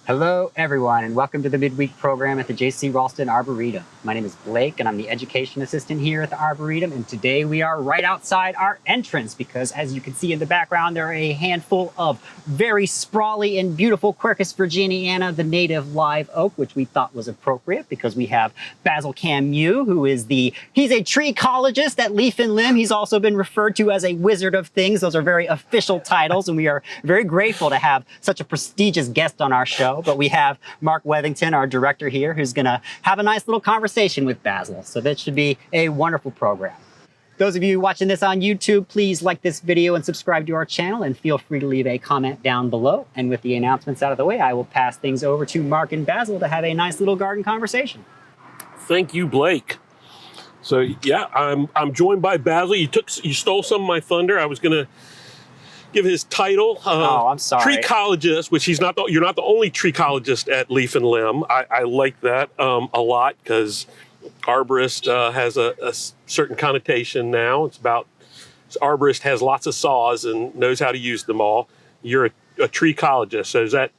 Hello, everyone, and welcome to the midweek program at the JC Raulston Arboretum. My name is Blake, and I'm the education assistant here at the Arboretum, and today we are right outside our entrance because, as you can see in the background, there are a handful of very sprawly and beautiful Quercus virginiana, the native live oak, which we thought was appropriate because we have Basil Camu, who is he's a treecologist at Leaf and Limb. He's also been referred to as a Wizard of Things. Those are very official titles, and we are very grateful to have such a prestigious guest on our show. But we have Mark Weathington, our director here, who's going to have a nice little conversation with Basil. So that should be a wonderful program. Those of you watching this on YouTube, please like this video and subscribe to our channel, and feel free to leave a comment down below. And with the announcements out of the way, I will pass things over to Mark and Basil to have a nice little garden conversation. Thank you, Blake. So yeah, I'm joined by Basil. You stole some of my thunder. I was going to give his title. I'm sorry. Treecologist, which you're not the only treecologist at Leaf and Limb. I like that a lot because arborist has a certain connotation now. Arborist has lots of saws and knows how to use them all. You're a treecologist. So is that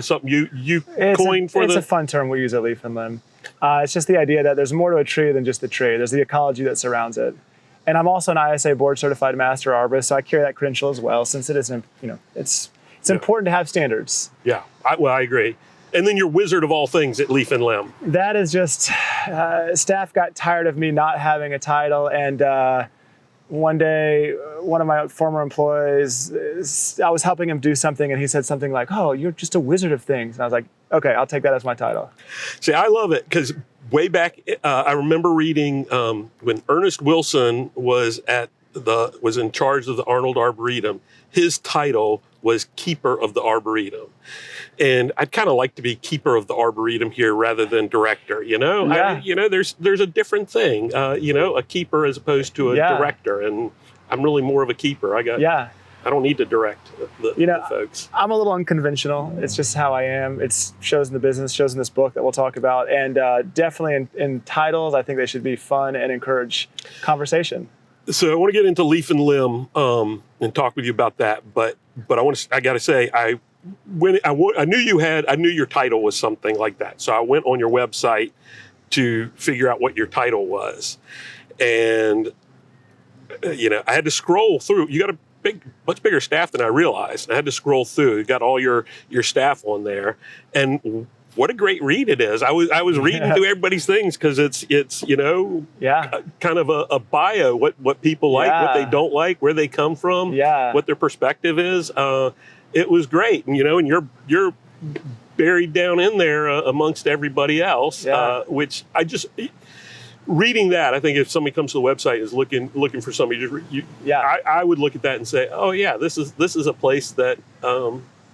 something you coined for It's a fun term we use at Leaf and Limb. It's just the idea that there's more to a tree than just the tree. There's the ecology that surrounds it. And I'm also an ISA board certified master arborist, so I carry that credential as well, since it is, it's important to have standards. Yeah, I agree. And then you're Wizard of all things at Leaf and Limb. That is just, staff got tired of me not having a title, and one day, one of my former employees, I was helping him do something, and he said something like, "Oh, you're just a Wizard of things." And I was like, okay, I'll take that as my title. See, I love it because way back, I remember reading when Ernest Wilson was in charge of the Arnold Arboretum. His title was Keeper of the Arboretum, and I'd kind of like to be Keeper of the Arboretum here rather than Director. Yeah. There's a different thing. A keeper as opposed to a director, and I'm really more of a keeper. I don't need to direct the folks. I'm a little unconventional. It's just how I am. It shows in the business, shows in this book that we'll talk about. And definitely in titles, I think they should be fun and encourage conversation. So I want to get into Leaf and Limb and talk with you about that. But I got to say, I knew your title was something like that. So I went on your website to figure out what your title was. And, I had to scroll through. You got a much bigger staff than I realized. I had to scroll through. You got all your staff on there, and what a great read it is. I was reading through everybody's things because it's kind of a bio, what people like, what they don't like, where they come from, what their perspective is. It was great, and and you're buried down in there amongst everybody else, which I just. Reading that, I think if somebody comes to the website and is looking for somebody, I would look at that and say, oh yeah, this is a place that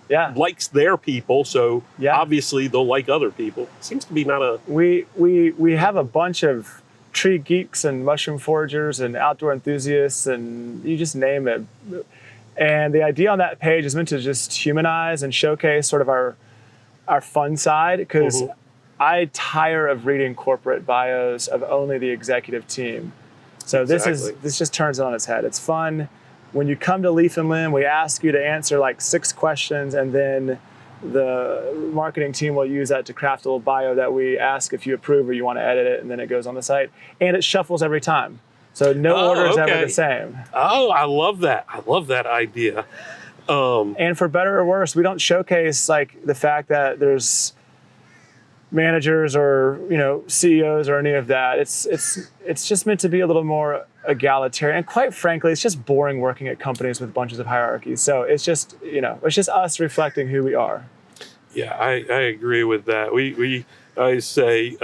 likes their people, so obviously they'll like other people. It seems to be not a... We have a bunch of tree geeks and mushroom foragers and outdoor enthusiasts, and you just name it. And the idea on that page is meant to just humanize and showcase sort of our fun side, because I tire of reading corporate bios of only the executive team. So this just turns it on its head. It's fun. When you come to Leaf and Limb, we ask you to answer like 6 questions, and then the marketing team will use that to craft a little bio that we ask if you approve or you want to edit it, and then it goes on the site. And it shuffles every time. So no order is ever the same. Oh, I love that. I love that idea. And for better or worse, we don't showcase like the fact that there's managers or CEOs or any of that. It's just meant to be a little more egalitarian, and quite frankly, it's just boring working at companies with bunches of hierarchies. So it's just us reflecting who we are. Yeah, I agree with that. I say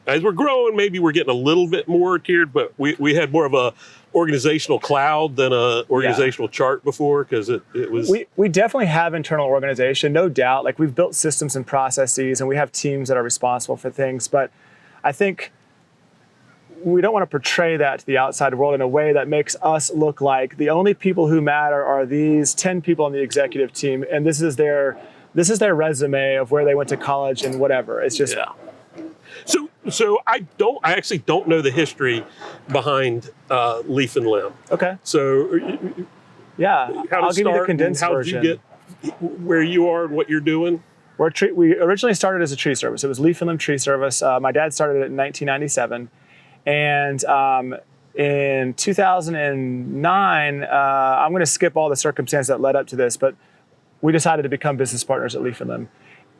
as we're growing, maybe we're getting a little bit more tiered, but we had more of a organizational cloud than a organizational chart before, because it was... We definitely have internal organization, no doubt. Like, we've built systems and processes, and we have teams that are responsible for things, but I think we don't want to portray that to the outside world in a way that makes us look like the only people who matter are these 10 people on the executive team, and this is their resume of where they went to college and whatever. It's just... So I actually don't know the history behind Leaf and Limb. Okay. So I'll give you the condensed version. How did you get where you are and what you're doing? We originally started as a tree service. It was leaf and limb tree service. My dad started it in 1997. And in 2009, I'm going to skip all the circumstances that led up to this, but we decided to become business partners at Leaf and Limb.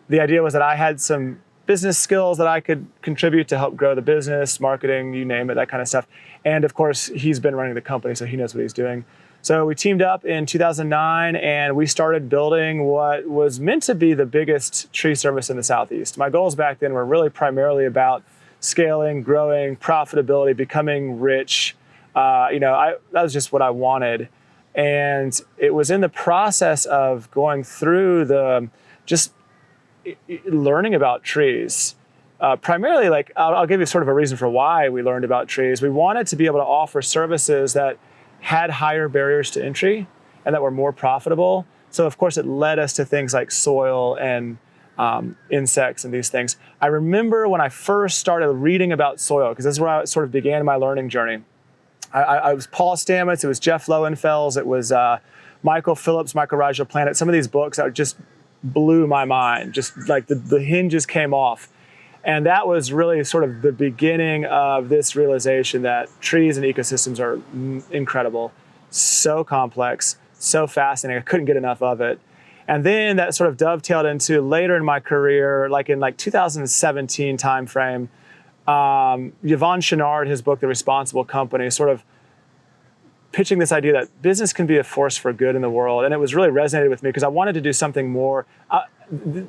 The idea was that I had some business skills that I could contribute to help grow the business, marketing, you name it, that kind of stuff. And of course, he's been running the company, so he knows what he's doing. So we teamed up in 2009 and we started building what was meant to be the biggest tree service in the Southeast. My goals back then were really primarily about scaling, growing, profitability, becoming rich. That was just what I wanted. And it was in the process of going through just learning about trees. Primarily, I'll give you sort of a reason for why we learned about trees. We wanted to be able to offer services that had higher barriers to entry and that were more profitable. So of course it led us to things like soil and insects and these things. I remember when I first started reading about soil, because this is where I sort of began my learning journey. I was Paul Stamets, it was Jeff Lowenfels, it was Michael Phillips' Mycorrhizal Planet. Some of these books that just blew my mind, just like the hinges came off. And that was really sort of the beginning of this realization that trees and ecosystems are incredible, so complex, so fascinating. I couldn't get enough of it. And then that sort of dovetailed into later in my career, like in 2017 timeframe, Yvon Chouinard, his book, The Responsible Company, sort of pitching this idea that business can be a force for good in the world. And it was really resonated with me because I wanted to do something more.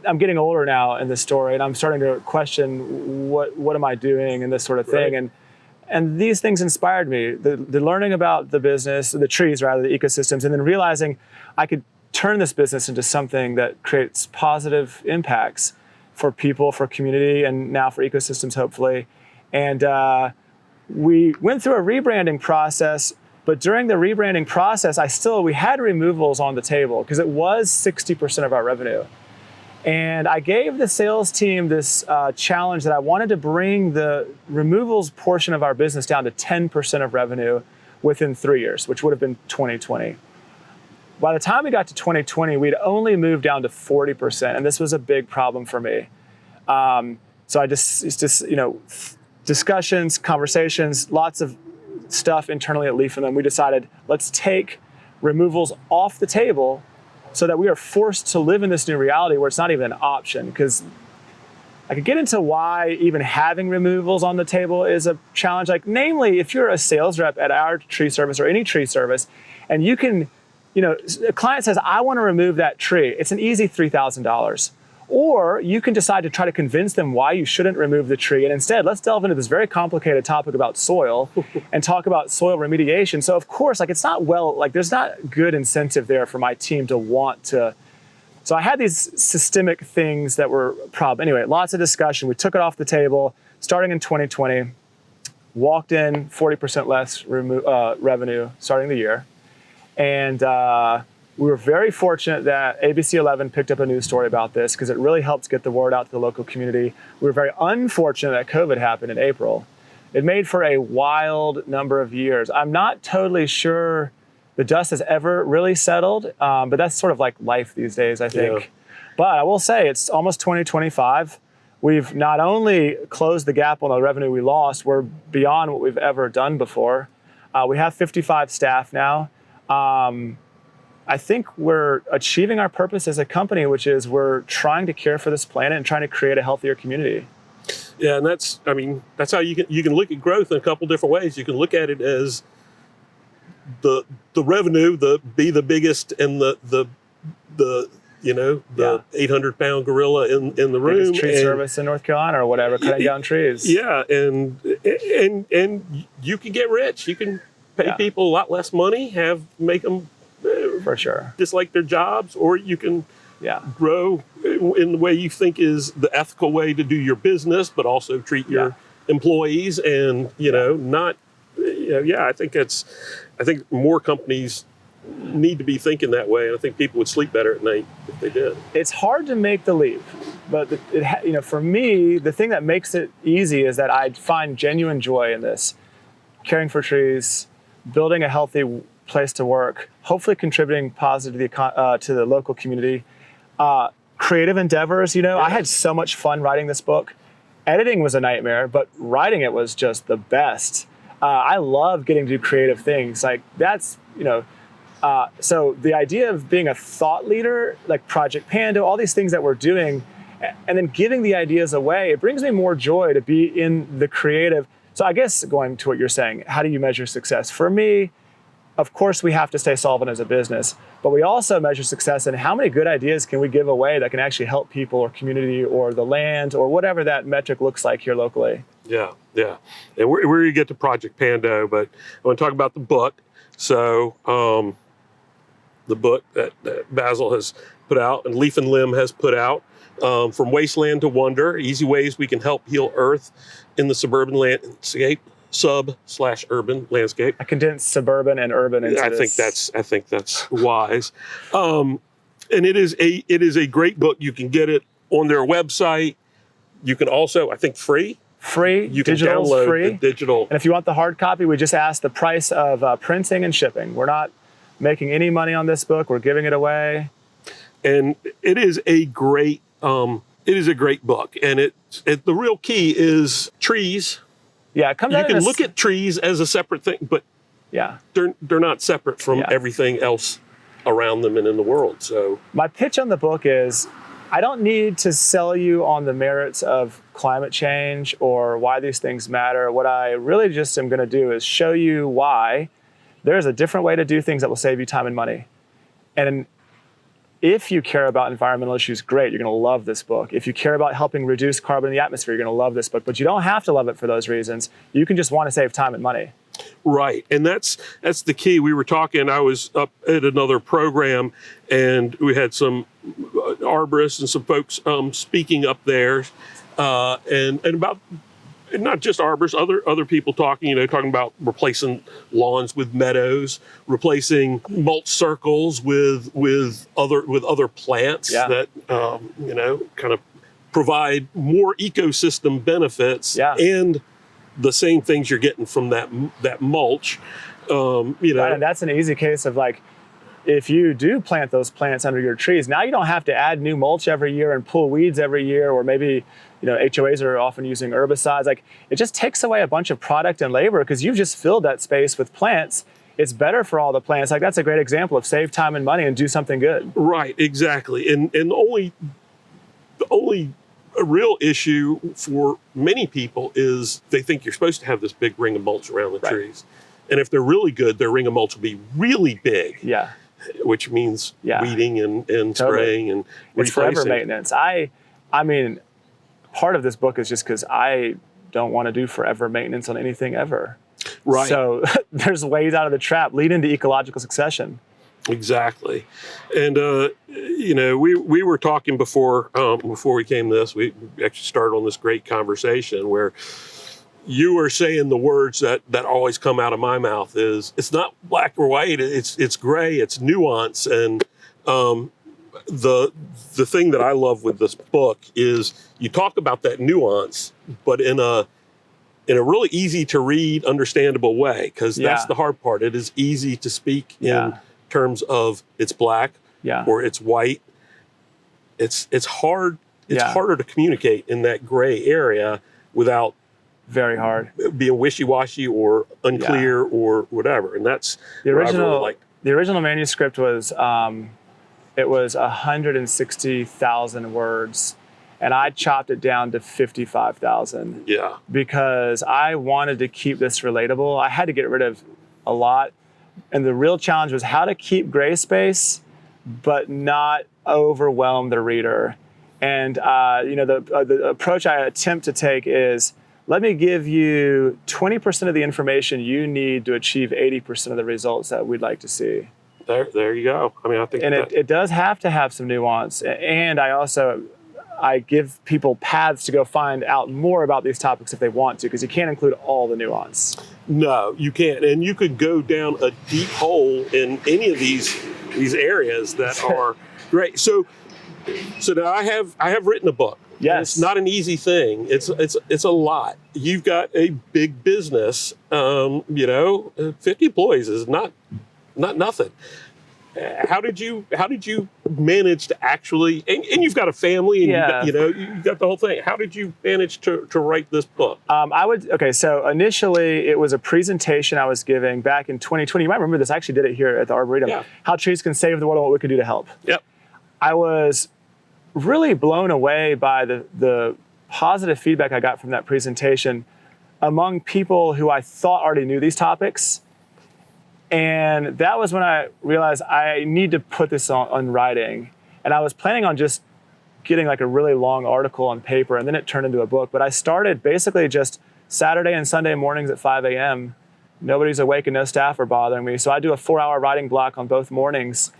I'm getting older now in this story, and I'm starting to question what am I doing and this sort of thing. Right. And these things inspired me. The learning about the business, the trees rather, the ecosystems, and then realizing I could turn this business into something that creates positive impacts for people, for community, and now for ecosystems, hopefully. And we went through a rebranding process, but during the rebranding process, we had removals on the table because it was 60% of our revenue. And I gave the sales team this challenge that I wanted to bring the removals portion of our business down to 10% of revenue within 3 years, which would have been 2020. By the time we got to 2020, we'd only moved down to 40%, and this was a big problem for me. So I discussions, conversations, lots of stuff internally at Leaf and Limb. We decided, let's take removals off the table so that we are forced to live in this new reality where it's not even an option. Because I could get into why even having removals on the table is a challenge. Namely, if you're a sales rep at our tree service or any tree service, and you can, a client says, I want to remove that tree. It's an easy $3,000. Or you can decide to try to convince them why you shouldn't remove the tree. And instead, let's delve into this very complicated topic about soil and talk about soil remediation. So of course, there's not good incentive there for my team to want to. So I had these systemic things that were a problem. Anyway, lots of discussion. We took it off the table starting in 2020, walked in 40% less revenue starting the year. And we were very fortunate that ABC 11 picked up a news story about this because it really helped get the word out to the local community. We were very unfortunate that COVID happened in April. It made for a wild number of years. I'm not totally sure the dust has ever really settled, but that's sort of like life these days, I think. Yeah. But I will say it's almost 2025. We've not only closed the gap on the revenue we lost, we're beyond what we've ever done before. We have 55 staff now. I think we're achieving our purpose as a company, which is we're trying to care for this planet and trying to create a healthier community. Yeah, and that's how you can look at growth in a couple different ways. You can look at it as the revenue, be the biggest, and the 800-pound gorilla in the room. Biggest tree service in North Carolina or whatever, cutting down trees. Yeah, and you can get rich. You can pay people a lot less money, make them for sure dislike their jobs, or you can grow in the way you think is the ethical way to do your business, but also treat your employees and I think more companies need to be thinking that way, and I think people would sleep better at night if they did. It's hard to make the leap, but for me, the thing that makes it easy is that I find genuine joy in this, caring for trees, building a healthy place to work, hopefully contributing positively to the local community, creative endeavors. I had so much fun writing this book. Editing was a nightmare, but writing it was just the best. I love getting to do creative things. Like that's, so the idea of being a thought leader, like Project Pando, all these things that we're doing, and then giving the ideas away, it brings me more joy to be in the creative. So I guess going to what you're saying, how do you measure success? For me, of course, we have to stay solvent as a business, but we also measure success in how many good ideas can we give away that can actually help people or community or the land or whatever that metric looks like here locally. Yeah. And we're going to get to Project Pando, but I want to talk about the book. So the book that Basil has put out and Leaf and Limb has put out, From Wasteland to Wonder, Easy Ways We Can Help Heal Earth in the Suburban Landscape. Sub/urban landscape. I condensed suburban and urban into this. I think that's wise. And it is a great book. You can get it on their website. You can also, I think, free. You can download free. the digital. And if you want the hard copy, we just ask the price of printing and shipping. We're not making any money on this book. We're giving it away. And it is a great book. And the real key is trees. Yeah, it comes you out can look at trees as a separate thing, but they're not separate from everything else around them and in the world. So my pitch on the book is, I don't need to sell you on the merits of climate change or why these things matter. What I really just am going to do is show you why there's a different way to do things that will save you time and money. And if you care about environmental issues, great, you're going to love this book. If you care about helping reduce carbon in the atmosphere, you're going to love this book. But you don't have to love it for those reasons. You can just want to save time and money. Right, and that's the key. We were talking, I was up at another program, and we had some arborists and some folks speaking up there, and about, not just arborists, other people talking about replacing lawns with meadows, replacing mulch circles with other plants that kind of provide more ecosystem benefits and the same things you're getting from that mulch. Right, and that's an easy case of like, if you do plant those plants under your trees, now you don't have to add new mulch every year and pull weeds every year, or maybe HOAs are often using herbicides. Like, it just takes away a bunch of product and labor because you've just filled that space with plants. It's better for all the plants. Like, that's a great example of save time and money and do something good. Right, exactly. And the only real issue for many people is they think you're supposed to have this big ring of mulch around the trees. And if they're really good, their ring of mulch will be really big. Yeah. Which means weeding and spraying and it's forever maintenance. I mean, part of this book is just because I don't want to do forever maintenance on anything ever. Right. So there's ways out of the trap. Lead into ecological succession. Exactly. And, we were talking before we came to this, we actually started on this great conversation where you were saying the words that always come out of my mouth is, it's not black or white, it's gray, it's nuance. And the thing that I love with this book is you talk about that nuance, but in a really easy to read, understandable way, because that's the hard part. It is easy to speak in terms of it's black or it's white. It's hard. It's harder to communicate in that gray area without very hard being wishy-washy or unclear or whatever. And that's the original. Really liked. The original manuscript was it was 160,000 words, and I chopped it down to 55,000. Yeah. Because I wanted to keep this relatable. I had to get rid of a lot, and the real challenge was how to keep gray space, but not overwhelm the reader. And the approach I attempt to take is, let me give you 20% of the information you need to achieve 80% of the results that we'd like to see. There you go. I mean, I think it does have to have some nuance. And I give people paths to go find out more about these topics if they want to, because you can't include all the nuance. No, you can't. And you could go down a deep hole in any of these areas that are great. So now I have written a book. Yes. It's not an easy thing. It's a lot. You've got a big business. 50 employees is not nothing. How did you manage to actually, and you've got a family and Yeah. you've got the whole thing. How did you manage to write this book? So initially it was a presentation I was giving back in 2020. You might remember this, I actually did it here at the Arboretum. Yeah. How trees can save the world and what we can do to help. Yep. I was really blown away by the positive feedback I got from that presentation among people who I thought already knew these topics. And that was when I realized I need to put this on writing. And I was planning on just getting like a really long article on paper, and then it turned into a book. But I started basically just Saturday and Sunday mornings at 5 a.m. Nobody's awake and no staff are bothering me. So I do a 4-hour writing block on both mornings.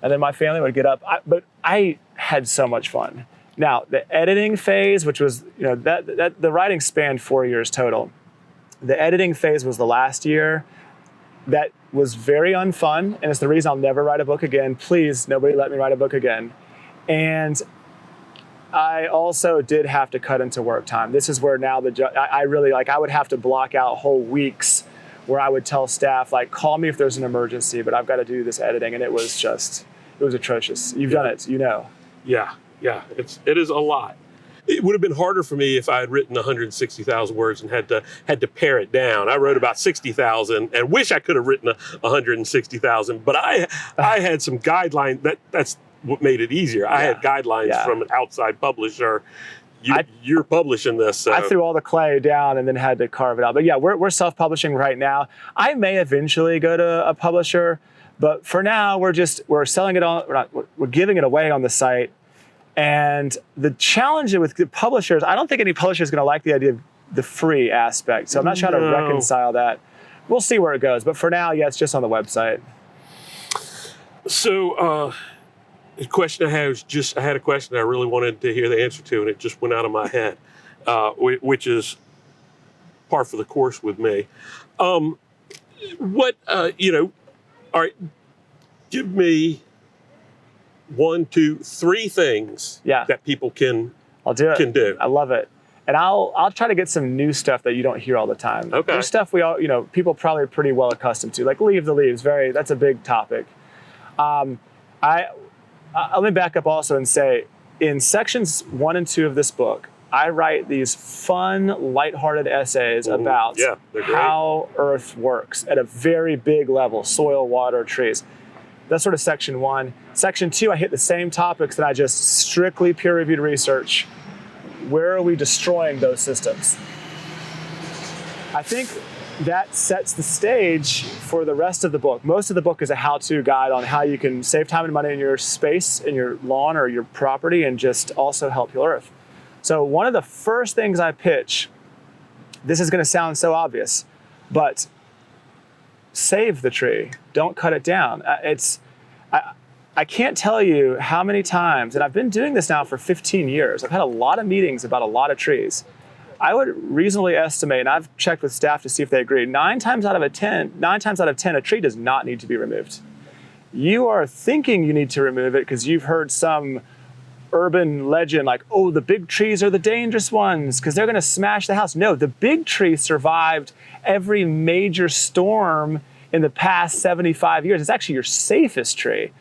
And then my family would get up. But I had so much fun. Now, the editing phase, which was, that the writing spanned 4 years total. The editing phase was the last year. That was very unfun, and it's the reason I'll never write a book again. Please, nobody let me write a book again. And I also did have to cut into work time. This is where now I really I would have to block out whole weeks where I would tell staff, call me if there's an emergency, but I've got to do this editing. And it was atrocious. You've done it, Yeah, it is a lot. It would have been harder for me if I had written 160,000 words and had to pare it down. I wrote about 60,000 and wish I could have written 160,000, but I had some guidelines. That's what made it easier. I had guidelines from an outside publisher. You're publishing this. So. I threw all the clay down and then had to carve it out. But yeah, we're self-publishing right now. I may eventually go to a publisher, but for now we're selling it on. We're giving it away on the site. And the challenge with the publishers, I don't think any publisher is going to like the idea of the free aspect. So I'm not trying to reconcile that. We'll see where it goes. But for now, it's just on the website. So the question I had I had a question I really wanted to hear the answer to, and it just went out of my head, which is par for the course with me. All right, give me 1, 2, 3 things that people can do. I love it. And I'll try to get some new stuff that you don't hear all the time. Okay. There's stuff people probably are pretty well accustomed to, like leave the leaves. That's a big topic. Let me back up also and say, in sections 1 and 2 of this book, I write these fun, lighthearted essays about how Earth works at a very big level: soil, water, trees. That's sort of section 1. Section 2, I hit the same topics that I just strictly peer-reviewed research. Where are we destroying those systems? I think that sets the stage for the rest of the book. Most of the book is a how-to guide on how you can save time and money in your space, in your lawn or your property, and just also help your Earth. So one of the first things I pitch, this is going to sound so obvious, but save the tree. Don't cut it down. I can't tell you how many times, and I've been doing this now for 15 years. I've had a lot of meetings about a lot of trees. I would reasonably estimate, and I've checked with staff to see if they agree, 9 times out of 10, a tree does not need to be removed. You are thinking you need to remove it because you've heard some urban legend like, oh, the big trees are the dangerous ones because they're going to smash the house. No, the big tree survived every major storm in the past 75 years. It's actually your safest tree.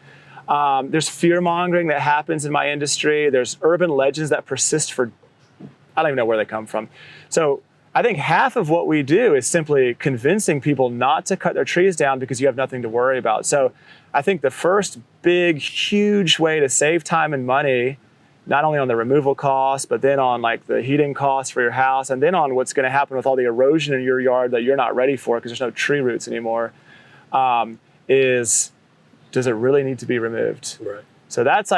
There's fear mongering that happens in my industry. There's urban legends that persist for, I don't even know where they come from. So I think half of what we do is simply convincing people not to cut their trees down because you have nothing to worry about. So I think the first big, huge way to save time and money, not only on the removal costs, but then on the heating costs for your house, and then on what's going to happen with all the erosion in your yard that you're not ready for because there's no tree roots anymore, is, does it really need to be removed? Right. So that's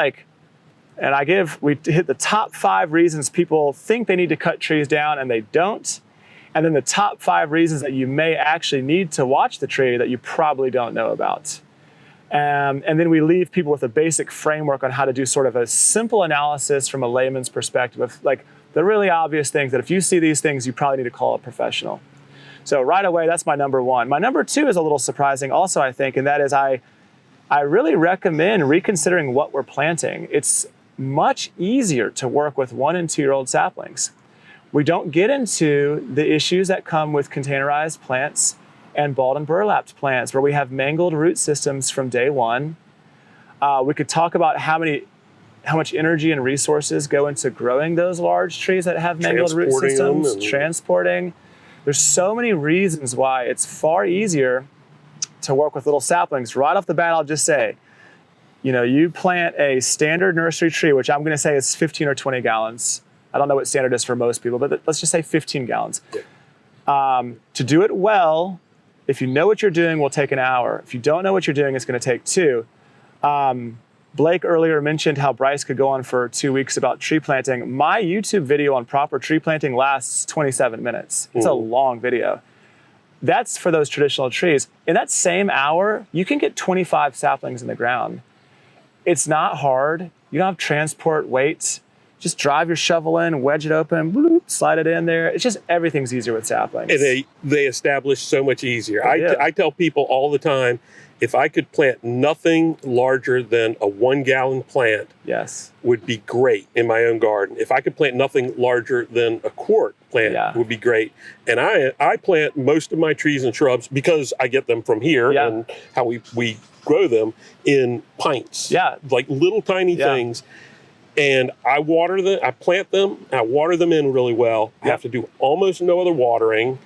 we hit the top 5 reasons people think they need to cut trees down and they don't. And then the top 5 reasons that you may actually need to watch the tree that you probably don't know about. And then we leave people with a basic framework on how to do sort of a simple analysis from a layman's perspective of the really obvious things that if you see these things, you probably need to call a professional. So right away, that's my number 1. My number 2 is a little surprising also, I think, and that is I really recommend reconsidering what we're planting. It's much easier to work with 1- and 2-year-old saplings. We don't get into the issues that come with containerized plants and balled and burlapped plants where we have mangled root systems from day 1 We could talk about how much energy and resources go into growing those large trees that have mangled root systems, transporting. There's so many reasons why it's far easier to work with little saplings. Right off the bat, I'll just say, you plant a standard nursery tree, which I'm going to say is 15 or 20 gallons. I don't know what standard is for most people, but let's just say 15 gallons. To do it well, if you know what you're doing, will take an hour. If you don't know what you're doing, it's going to take 2. Blake earlier mentioned how Bryce could go on for 2 weeks about tree planting. My YouTube video on proper tree planting lasts 27 minutes. It's a long video. That's for those traditional trees. In that same hour, you can get 25 saplings in the ground. It's not hard. You don't have transport weights. Just drive your shovel in, wedge it open, bloop, slide it in there. It's just everything's easier with saplings. And they establish so much easier. I tell people all the time, if I could plant nothing larger than a 1-gallon plant, would be great in my own garden. If I could plant nothing larger than a quart plant, would be great. And I plant most of my trees and shrubs, because I get them from here and how we grow them, in pints. Like little tiny things. And I water them, I plant them, I water them in really well. I have to do almost no other watering.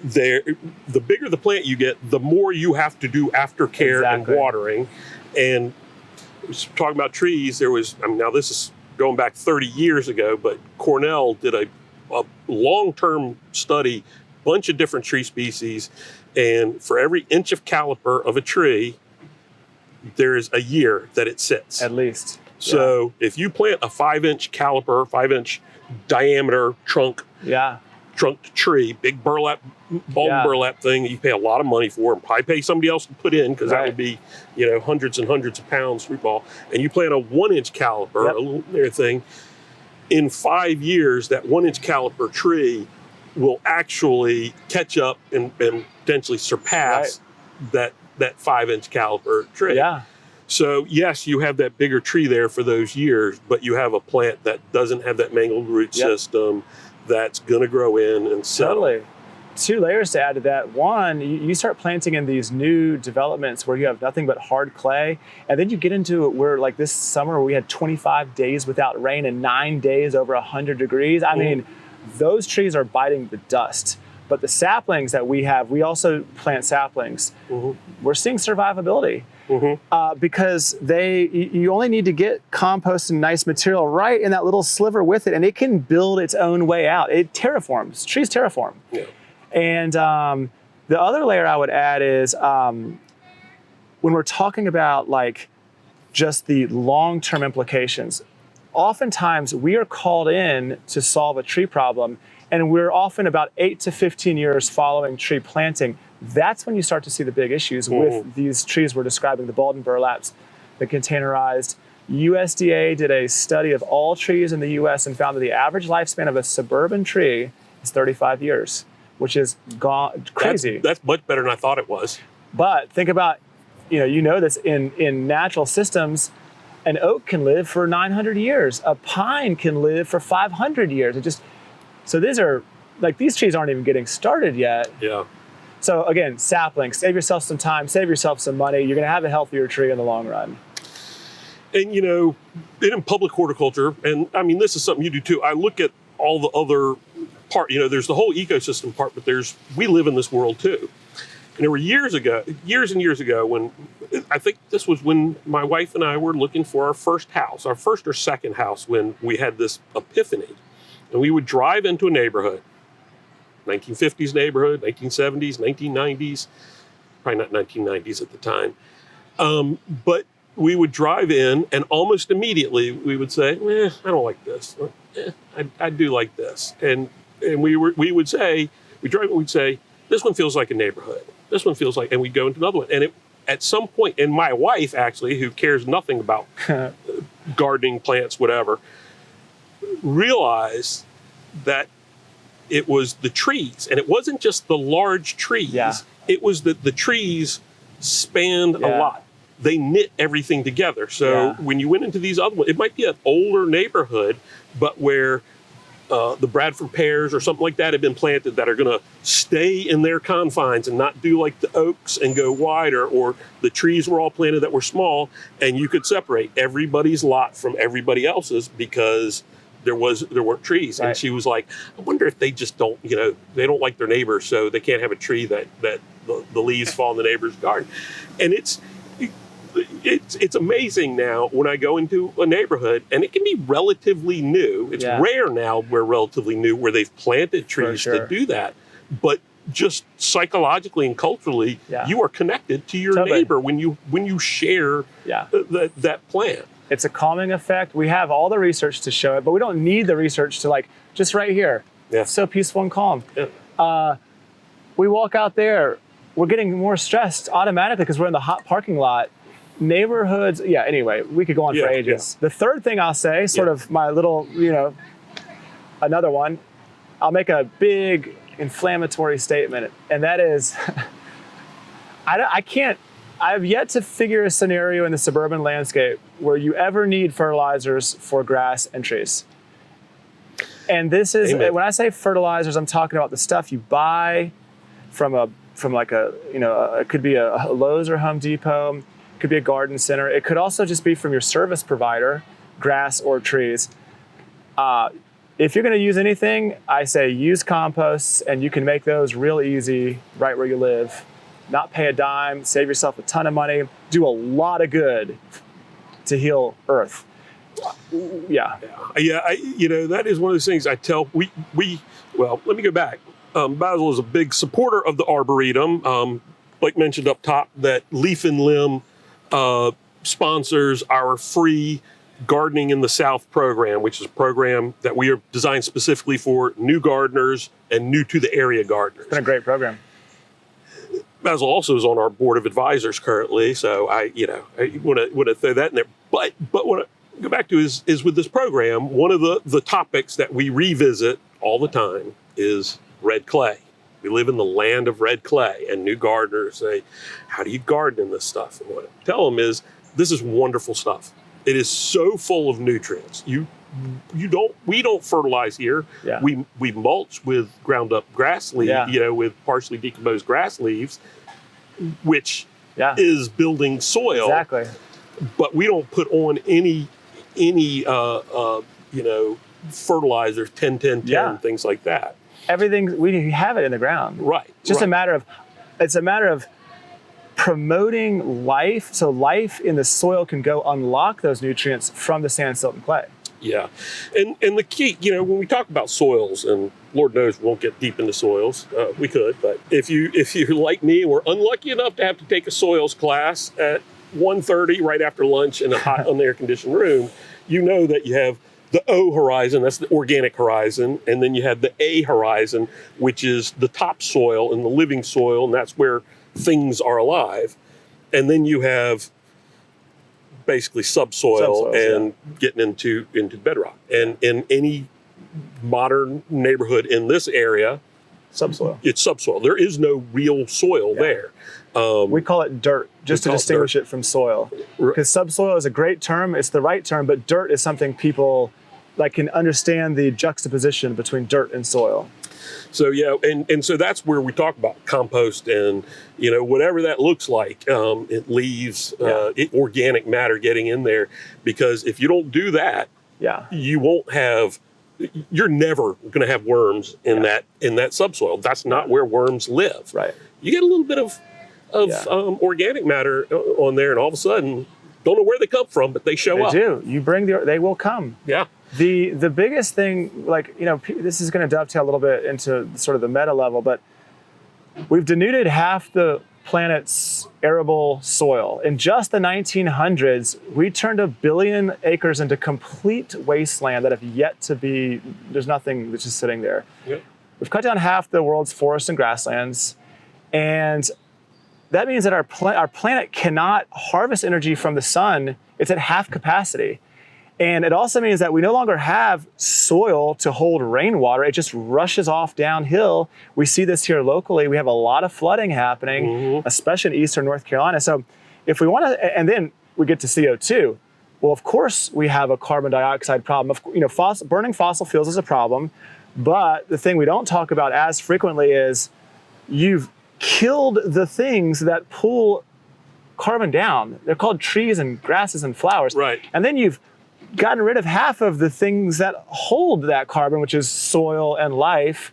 The bigger the plant you get, the more you have to do aftercare and watering. And talking about trees, now this is going back 30 years ago, but Cornell did a long-term study, bunch of different tree species, and for every inch of caliper of a tree, there is a year that it sits. At least. So if you plant a 5-inch caliper, 5-inch diameter trunk tree, big burlap, burlap thing that you pay a lot of money for and probably pay somebody else to put in, because that would be, hundreds and hundreds of pounds fruit ball. And you plant a 1-inch caliper, a little thing, in 5 years, that 1-inch caliper tree will actually catch up and potentially surpass that 5-inch caliper tree. So yes, you have that bigger tree there for those years, but you have a plant that doesn't have that mangled root system that's going to grow in and settle. Totally. 2 layers to add to that. One, you start planting in these new developments where you have nothing but hard clay, and then you get into it where, like this summer, we had 25 days without rain and 9 days over 100 degrees. I mean, those trees are biting the dust. But the saplings that we have, we also plant saplings. We're seeing survivability. Because you only need to get compost and nice material right in that little sliver with it, and it can build its own way out. It terraforms. Trees terraform. And the other layer I would add is when we're talking about like just the long-term implications, oftentimes we are called in to solve a tree problem, and we're often about 8 to 15 years following tree planting. That's when you start to see the big issues with these trees we're describing, the balled and burlaps, the containerized. USDA did a study of all trees in the US and found that the average lifespan of a suburban tree is 35 years, which is crazy. That's much better than I thought it was. But think about, this in natural systems, an oak can live for 900 years. A pine can live for 500 years. So these trees aren't even getting started yet. So again, saplings, save yourself some time, save yourself some money. You're going to have a healthier tree in the long run. And in public horticulture, and I mean, this is something you do too, I look at all the other part, there's the whole ecosystem part, but we live in this world too. And there were years and years ago, when I think this was when my wife and I were looking for our first house, our first or second house, when we had this epiphany. And we would drive into a neighborhood, 1950s neighborhood, 1970s, 1990s, probably not 1990s at the time. But we would drive in, and almost immediately we would say, I don't like this. I do like this. And we'd say, this one feels like a neighborhood. This one feels like, and we'd go into another one. And at some point, and my wife actually, who cares nothing about gardening, plants, whatever, realized that it was the trees, and it wasn't just the large trees. It was that the trees spanned a lot. They knit everything together. So when you went into these other ones, it might be an older neighborhood, but where the Bradford pears or something like that have been planted that are going to stay in their confines and not do like the oaks and go wider, or the trees were all planted that were small, and you could separate everybody's lot from everybody else's because there weren't trees. Right. And she was like, I wonder if they just don't, they don't like their neighbors, so they can't have a tree that the leaves fall in the neighbor's garden. And it's amazing now when I go into a neighborhood, and it can be relatively new. It's rare now where relatively new where they've planted trees to do that. But just psychologically and culturally, you are connected to your neighbor when you share that plant. It's a calming effect. We have all the research to show it, but we don't need the research to just right here. Yeah. It's so peaceful and calm. Yeah. We walk out there, we're getting more stressed automatically because we're in the hot parking lot. Neighborhoods, anyway, we could go on for ages. The third thing I'll say, sort of my little, another one, I'll make a big inflammatory statement, and that is, I've yet to figure a scenario in the suburban landscape where you ever need fertilizers for grass and trees. And this is, when I say fertilizers, I'm talking about the stuff you buy from it could be a Lowe's or Home Depot. It could be a garden center. It could also just be from your service provider, grass or trees. If you're going to use anything, I say use composts, and you can make those real easy right where you live. Not pay a dime, save yourself a ton of money, do a lot of good to heal Earth. Yeah. That is one of those things I tell, well, let me go back. Basil is a big supporter of the Arboretum. Like mentioned up top, that Leaf and Limb sponsors our free Gardening in the South program, which is a program that we are designed specifically for new gardeners and new to the area gardeners. It's been a great program. Basil also is on our board of advisors currently, so I want to throw that in there. But what I go back to is with this program, one of the topics that we revisit all the time is red clay. We live in the land of red clay, and new gardeners say, how do you garden in this stuff? And what I tell them is, this is wonderful stuff. It is so full of nutrients. We don't fertilize here. Yeah. We mulch with ground up grass leaves, with partially decomposed grass leaves, which is building soil. Exactly. But we don't put on any fertilizers, 10-10-10, things like that. Everything, we have it in the ground. Right. It's a matter of promoting life, so life in the soil can go unlock those nutrients from the sand, silt, and clay. Yeah, and the key, when we talk about soils, and Lord knows we won't get deep into soils, we could, but if you're like me and we're unlucky enough to have to take a soils class at 1:30 right after lunch in a hot, unair-conditioned room, you know that you have the O horizon, that's the organic horizon, and then you have the A horizon, which is the topsoil and the living soil, and that's where things are alive. And then you have basically subsoil and getting into bedrock. And in any modern neighborhood in this area, subsoil. It's subsoil. There is no real soil there. We call it dirt, just to distinguish it from soil. Because subsoil is a great term, it's the right term, but dirt is something people can understand the juxtaposition between dirt and soil. So and so that's where we talk about compost and whatever that looks like. It leaves organic matter getting in there, because if you don't do that, you won't have. You're never going to have worms in that subsoil. That's not where worms live. Right. You get a little bit of organic matter on there, and all of a sudden, don't know where they come from, but they show up. They do. You bring they will come. Yeah. The biggest thing, this is going to dovetail a little bit into sort of the meta level, but we've denuded half the planet's arable soil. In just the 1900s, we turned 1 billion acres into complete wasteland that have yet to be, there's nothing that's just sitting there. Yep. We've cut down half the world's forests and grasslands, and that means that our planet cannot harvest energy from the sun. It's at half capacity. And it also means that we no longer have soil to hold rainwater. It just rushes off downhill. We see this here locally. We have a lot of flooding happening, especially in eastern North Carolina. So if we want to, and then we get to CO2. well, of course we have a carbon dioxide problem. Burning fossil fuels is a problem, but the thing we don't talk about as frequently is you've killed the things that pull carbon down. They're called trees and grasses and flowers. Right. And then you've gotten rid of half of the things that hold that carbon, which is soil and life.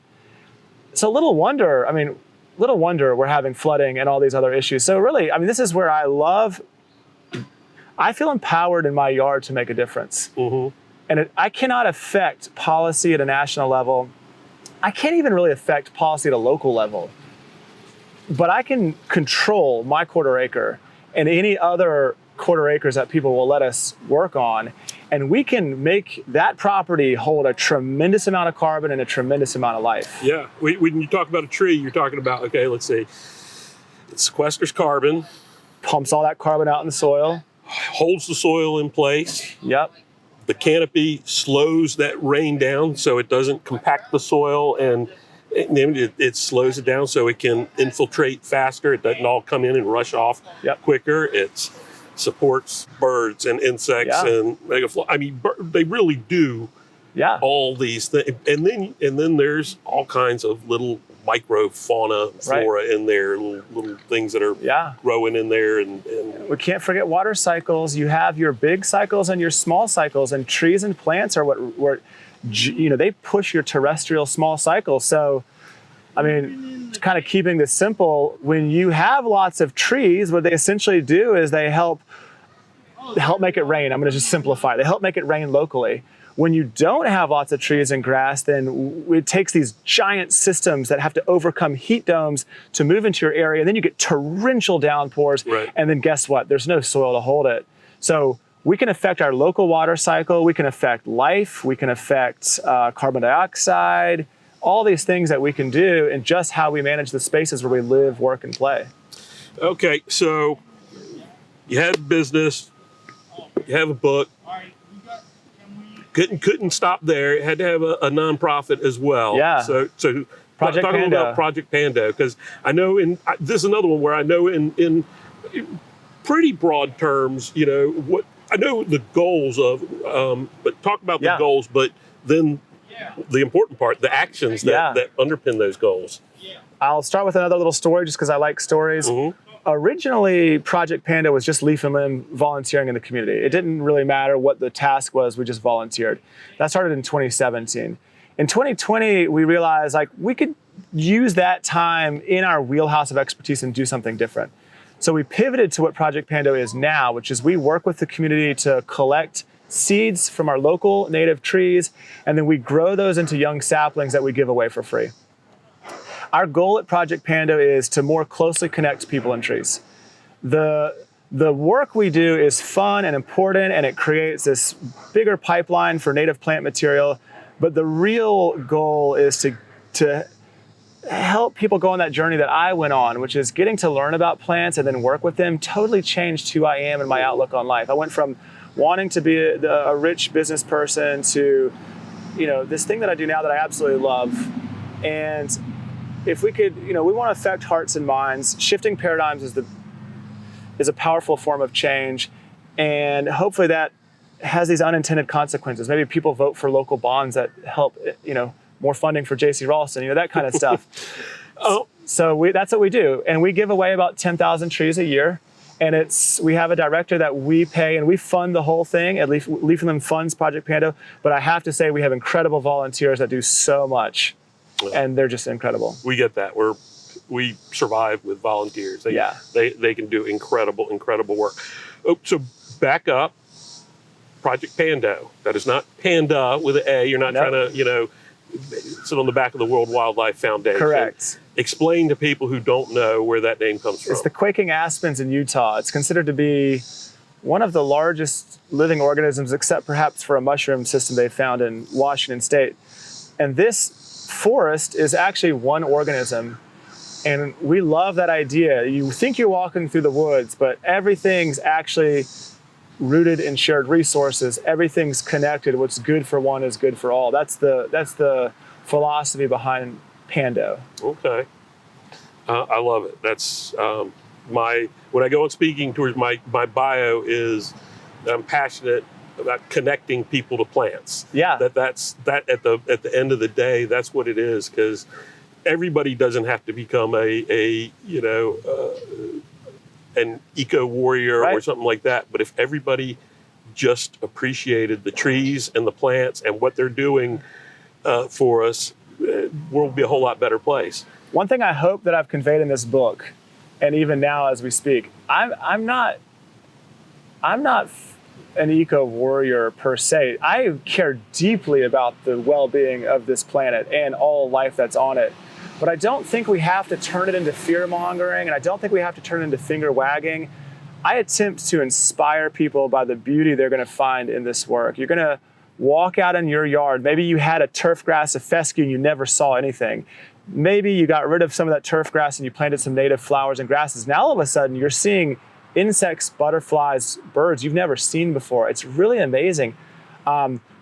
So little wonder we're having flooding and all these other issues. So really, this is where I feel empowered in my yard to make a difference. Mm-hmm. And I cannot affect policy at a national level. I can't even really affect policy at a local level. But I can control my quarter acre and any other quarter acres that people will let us work on. And we can make that property hold a tremendous amount of carbon and a tremendous amount of life. Yeah. When you talk about a tree, you're talking about, okay, let's see, it sequesters carbon, pumps all that carbon out in the soil, holds the soil in place. Yep. The canopy slows that rain down so it doesn't compact the soil, and it slows it down so it can infiltrate faster. It doesn't all come in and rush off quicker. It supports birds and insects and they really do all these things. And then there's all kinds of little microfauna, flora in there, little things that are growing in there. And we can't forget water cycles. You have your big cycles and your small cycles, and trees and plants are what they push your terrestrial small cycles. So, kind of keeping this simple, when you have lots of trees, what they essentially do is they help make it rain. I'm going to just simplify. They help make it rain locally. When you don't have lots of trees and grass, then it takes these giant systems that have to overcome heat domes to move into your area, and then you get torrential downpours. Right. And then guess what? There's no soil to hold it. So we can affect our local water cycle. We can affect life. We can affect carbon dioxide, all these things that we can do in just how we manage the spaces where we live, work, and play. Okay, so you had a business, you have a book. Couldn't stop there. It had to have a nonprofit as well. Yeah. So Project talk a little Pando. about Project Pando, because I know this is another one where I know in pretty broad terms, what I know the goals of, but talk about the goals, but then the important part, the actions that underpin those goals. I'll start with another little story just because I like stories. Mm-hmm. Originally, Project Pando was just leaf and limb volunteering in the community. It didn't really matter what the task was, we just volunteered. That started in 2017. In 2020, we realized we could use that time in our wheelhouse of expertise and do something different. So we pivoted to what Project Pando is now, which is we work with the community to collect seeds from our local native trees, and then we grow those into young saplings that we give away for free. Our goal at Project Pando is to more closely connect people and trees. The work we do is fun and important, and it creates this bigger pipeline for native plant material, but the real goal is to help people go on that journey that I went on, which is getting to learn about plants and then work with them. Totally changed who I am and my outlook on life. I went from wanting to be a rich business person to, this thing that I do now that I absolutely love. And if we could, we want to affect hearts and minds. Shifting paradigms is a powerful form of change, and hopefully that has these unintended consequences. Maybe people vote for local bonds that help, more funding for JC Raulston, that kind of stuff. So that's what we do, and we give away about 10,000 trees a year. And we have a director that we pay, and we fund the whole thing. At least Leaf and Limb funds Project Pando. But I have to say, we have incredible volunteers that do so much. And they're just incredible. We get that. We survive with volunteers. They can do incredible work. Oh, so back up. Project Pando. That is not Panda with an A. You're not trying to, sit on the back of the World Wildlife Foundation. Correct. Explain to people who don't know where that name comes from. It's the quaking aspens in Utah. It's considered to be one of the largest living organisms, except perhaps for a mushroom system they found in Washington State. And this forest is actually one organism, and we love that idea. You think you're walking through the woods, but everything's actually rooted in shared resources. Everything's connected. What's good for one is good for all. That's the philosophy behind Pando. Okay, I love it. That's when I go on speaking tours. My bio is I'm passionate about connecting people to plants. Yeah. That's at the end of the day, that's what it is, because everybody doesn't have to become an eco warrior or something like that. But if everybody just appreciated the trees and the plants and what they're doing for us, the world will be a whole lot better place. One thing I hope that I've conveyed in this book, and even now as we speak, I'm not an eco warrior per se. I care deeply about the well-being of this planet and all life that's on it. But I don't think we have to turn it into fear-mongering, and I don't think we have to turn it into finger-wagging. I attempt to inspire people by the beauty they're going to find in this work. You're going to walk out in your yard. Maybe you had a turf grass, a fescue, and you never saw anything. Maybe you got rid of some of that turf grass and you planted some native flowers and grasses. Now all of a sudden you're seeing insects, butterflies, birds you've never seen before. It's really amazing.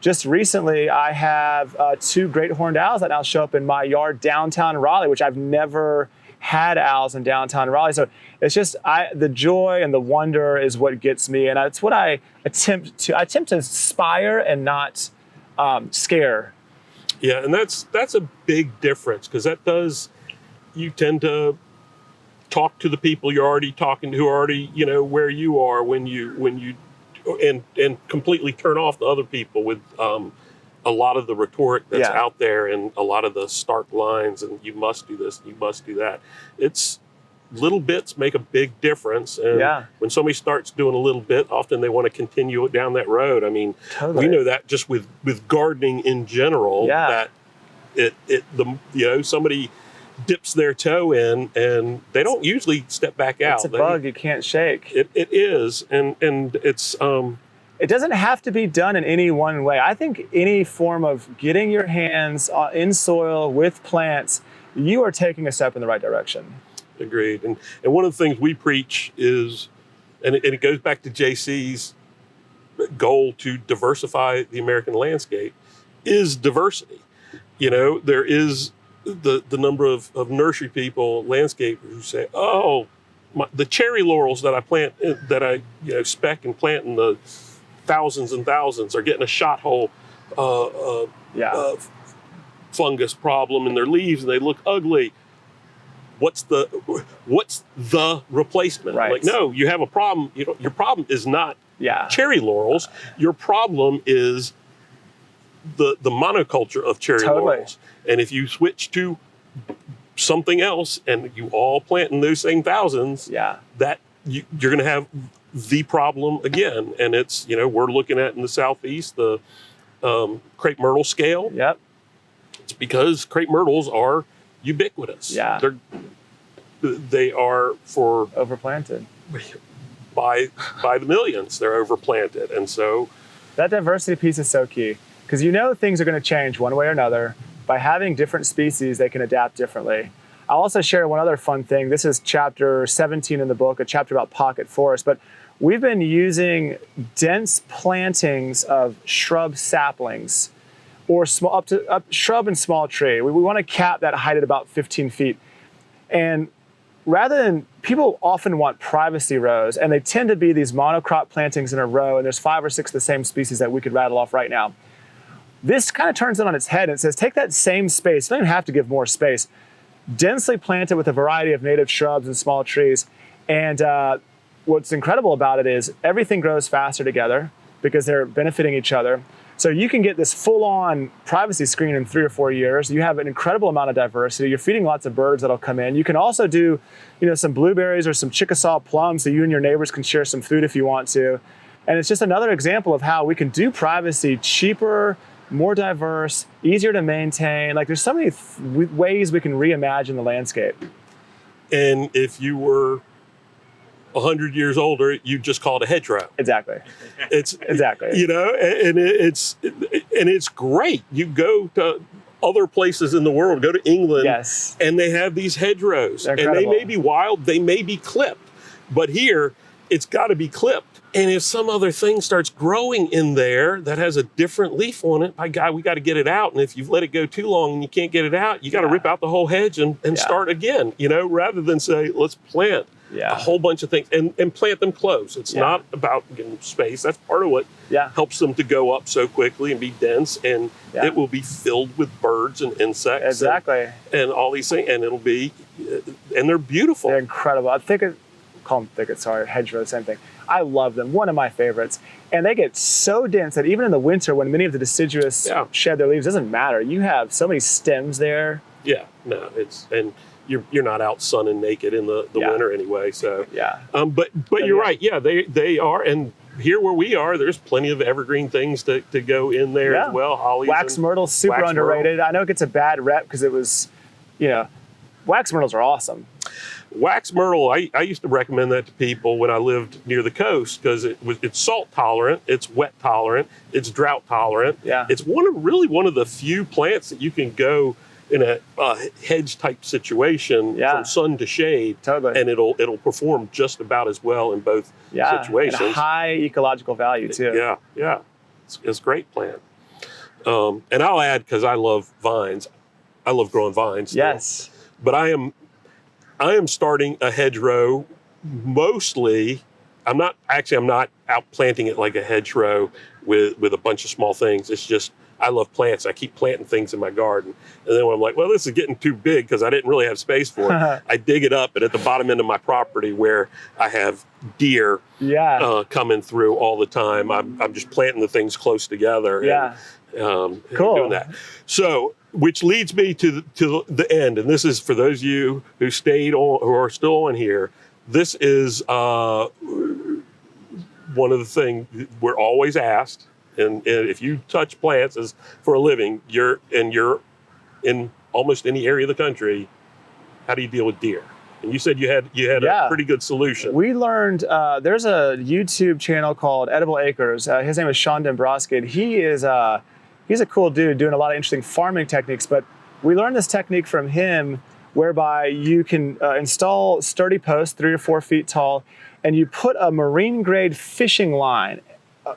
Just recently, I have 2 great horned owls that now show up in my yard downtown Raleigh, which I've never had owls in downtown Raleigh. So it's just the joy and the wonder is what gets me, and it's what I attempt to inspire and not scare. Yeah, and that's a big difference, because you tend to talk to the people you're already talking to, who are already where you are when you and completely turn off the other people with a lot of the rhetoric that's out there and a lot of the stark lines and you must do this, you must do that. It's little bits make a big difference. And when somebody starts doing a little bit, often they want to continue it down that road. I mean, we know that just with gardening in general, that somebody dips their toe in and they don't usually step back out. It's a bug you can't shake. It is, and it's it doesn't have to be done in any one way. I think any form of getting your hands in soil with plants, you are taking a step in the right direction. Agreed. And one of the things we preach is, and it goes back to JC's goal to diversify the American landscape, is diversity. There is the number of nursery people, landscapers who say, oh, the cherry laurels that I plant, that I spec and plant in the thousands and thousands are getting a shot hole fungus problem in their leaves and they look ugly. What's the replacement? Right. Like, no, you have a problem. Your problem is not cherry laurels. Your problem is the monoculture of cherry laurels. And if you switch to something else and you all plant in those same thousands, that you're going to have the problem again. And it's, we're looking at in the Southeast, the crepe myrtle scale. Yep. It's because crepe myrtles are ubiquitous. Yeah. They are for overplanted by the millions. They're overplanted. And so that diversity piece is so key, because things are going to change one way or another. By having different species, they can adapt differently. I'll also share one other fun thing. This is chapter 17 in the book, a chapter about pocket forest, but we've been using dense plantings of shrub saplings or shrub and small tree. We want to cap that height at about 15 feet. And rather than, people often want privacy rows, and they tend to be these monocrop plantings in a row, and there's 5 or 6 of the same species that we could rattle off right now. This kind of turns it on its head and says, take that same space, you don't even have to give more space, densely plant it with a variety of native shrubs and small trees. And what's incredible about it is everything grows faster together because they're benefiting each other. So you can get this full-on privacy screen in 3 or 4 years. You have an incredible amount of diversity. You're feeding lots of birds that'll come in. You can also do, some blueberries or some Chickasaw plums so you and your neighbors can share some food if you want to. And it's just another example of how we can do privacy cheaper, more diverse, easier to maintain. Like, there's so many ways we can reimagine the landscape. And if you were 100 years older, you just call it a hedgerow. Exactly. It's exactly. And it's great. You go to other places in the world, go to England, and they have these hedgerows, and they may be wild, they may be clipped, but here it's got to be clipped And if some other thing starts growing in there that has a different leaf on it, by God, we got to get it out. And if you've let it go too long and you can't get it out, you got to rip out the whole hedge and start again, rather than say, let's plant a whole bunch of things and plant them close. It's not about getting space. That's part of what helps them to go up so quickly and be dense. And it will be filled with birds and insects. Exactly. And all these things. And it'll be, and they're beautiful. They're incredible. Call them thickets, sorry, hedgerow, same thing. I love them, one of my favorites. And they get so dense that even in the winter, when many of the deciduous shed their leaves, it doesn't matter. You have so many stems there. Yeah, no, and you're not out sunning naked in the winter anyway. So but you're right. Yeah, they are. And here where we are, there's plenty of evergreen things to go in there as well. Hollies, wax myrtle's super underrated. I know it gets a bad rep because it was, wax myrtles are awesome. Wax myrtle, I used to recommend that to people when I lived near the coast because it's salt tolerant, it's wet tolerant, it's drought tolerant. Yeah. It's one of the few plants that you can go in a hedge type situation from sun to shade, and it'll perform just about as well in both situations. And a high ecological value too. Yeah. It's a great plant. And I'll add, because I love vines, I love growing vines. Yes. But I am starting a hedgerow. Mostly, I'm not out planting it like a hedgerow with a bunch of small things. It's just, I love plants. I keep planting things in my garden. And then when I'm like, well, this is getting too big because I didn't really have space for it, I dig it up. And at the bottom end of my property where I have deer coming through all the time, I'm just planting the things close together. Yeah. And, cool. doing that. So, which leads me to the end. And this is for those of you who stayed on, who are still on here. This is one of the things we're always asked. And if you touch plants as for a living, you're in almost any area of the country. How do you deal with deer? And you said you had a pretty good solution. We learned there's a YouTube channel called Edible Acres. His name is Sean Dombrowski. And he's a cool dude doing a lot of interesting farming techniques. But we learned this technique from him, whereby you can install sturdy posts 3 or 4 feet tall, and you put a marine grade fishing line,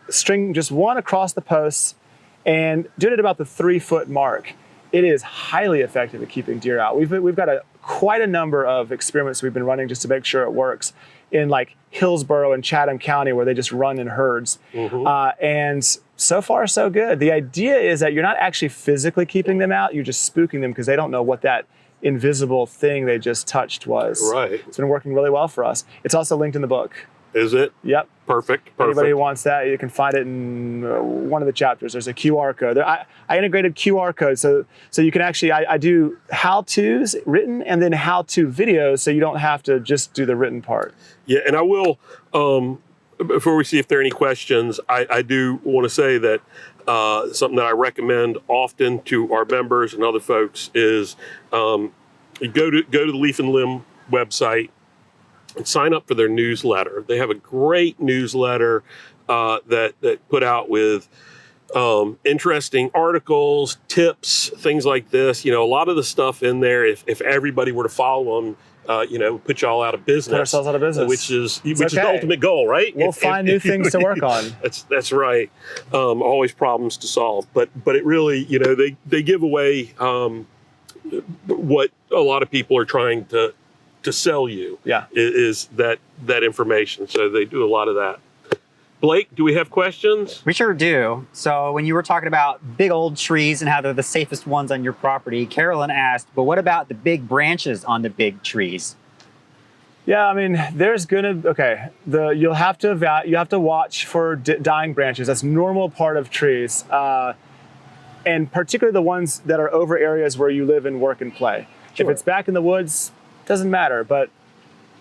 string just one across the posts, and do it at about the 3-foot mark. It is highly effective at keeping deer out. We've got quite a number of experiments we've been running just to make sure it works in like Hillsborough and Chatham County, where they just run in herds. And so far, so good. The idea is that you're not actually physically keeping them out, you're just spooking them because they don't know what that invisible thing they just touched was. Right. It's been working really well for us. It's also linked in the book. Is it? Yep. Perfect. Anybody who wants that, you can find it in one of the chapters. There's a QR code. I integrated QR codes so you can actually, I do how-tos written and then how-to videos, so you don't have to just do the written part. Yeah, and I will, before we see if there are any questions, I do want to say that something that I recommend often to our members and other folks is you go to the Leaf and Limb website and sign up for their newsletter. They have a great newsletter that put out with interesting articles, tips, things like this. A lot of the stuff in there, if everybody were to follow them, put y'all out of business. Put ourselves out of business. Which is the ultimate goal, right? We'll find new things to work on. That's right. Always problems to solve. But it really, they give away what a lot of people are trying to sell you. Yeah. Is that information. So they do a lot of that. Blake, do we have questions? We sure do. So when you were talking about big old trees and how they're the safest ones on your property, Carolyn asked, but what about the big branches on the big trees? Yeah, I mean, there's you have to watch for dying branches. That's a normal part of trees. And particularly the ones that are over areas where you live and work and play. Sure. If it's back in the woods, doesn't matter, but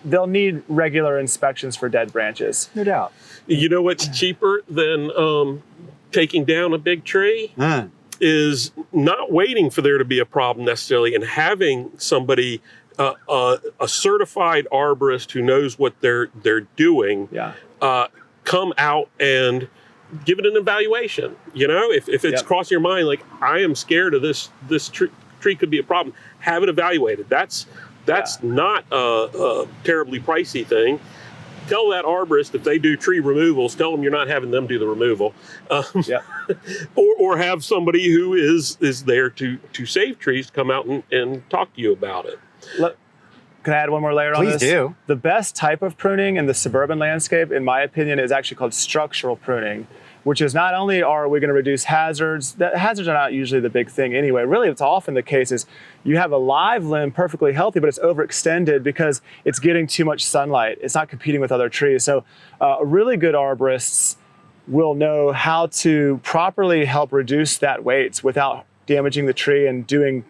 they'll need regular inspections for dead branches. No doubt. You know what's cheaper than taking down a big tree? Is not waiting for there to be a problem necessarily and having somebody, a certified arborist who knows what they're doing, come out and give it an evaluation. If it's crossing your mind, like, I am scared of this tree could be a problem, have it evaluated. That's not a terribly pricey thing. tell that arborist, if they do tree removals, tell them you're not having them do the removal. Yeah. Or have somebody who is there to save trees come out and talk to you about it. Can I add one more layer on this? Please do. The best type of pruning in the suburban landscape, in my opinion, is actually called structural pruning, which is not only are we going to reduce hazards, that hazards are not usually the big thing anyway. Really, it's often the case is you have a live limb perfectly healthy, but it's overextended because it's getting too much sunlight. It's not competing with other trees. So really good arborists will know how to properly help reduce that weight without damaging the tree and doing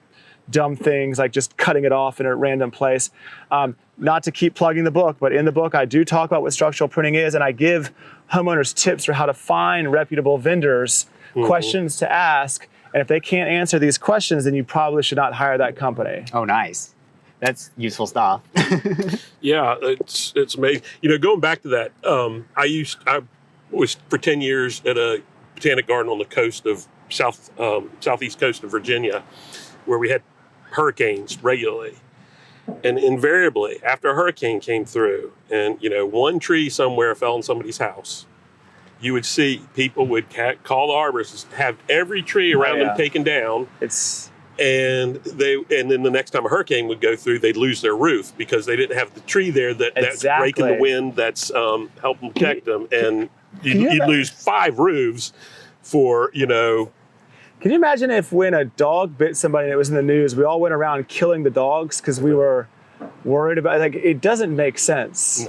dumb things like just cutting it off in a random place. Not to keep plugging the book, but in the book I do talk about what structural pruning is, and I give homeowners tips for how to find reputable vendors, questions to ask, and if they can't answer these questions, then you probably should not hire that company. Oh, nice. That's useful stuff. Yeah, it's amazing. Going back to that, I was for 10 years at a botanic garden on the coast of southeast coast of Virginia, where we had hurricanes regularly. And invariably, after a hurricane came through and, one tree somewhere fell on somebody's house, you would see people would call the arborists, have every tree around them taken down. And then the next time a hurricane would go through, they'd lose their roof because they didn't have the tree there that's raking the wind, that's helping protect them. And you'd lose 5 roofs for, Can you imagine if when a dog bit somebody and it was in the news, we all went around killing the dogs because we were worried about it? It doesn't make sense.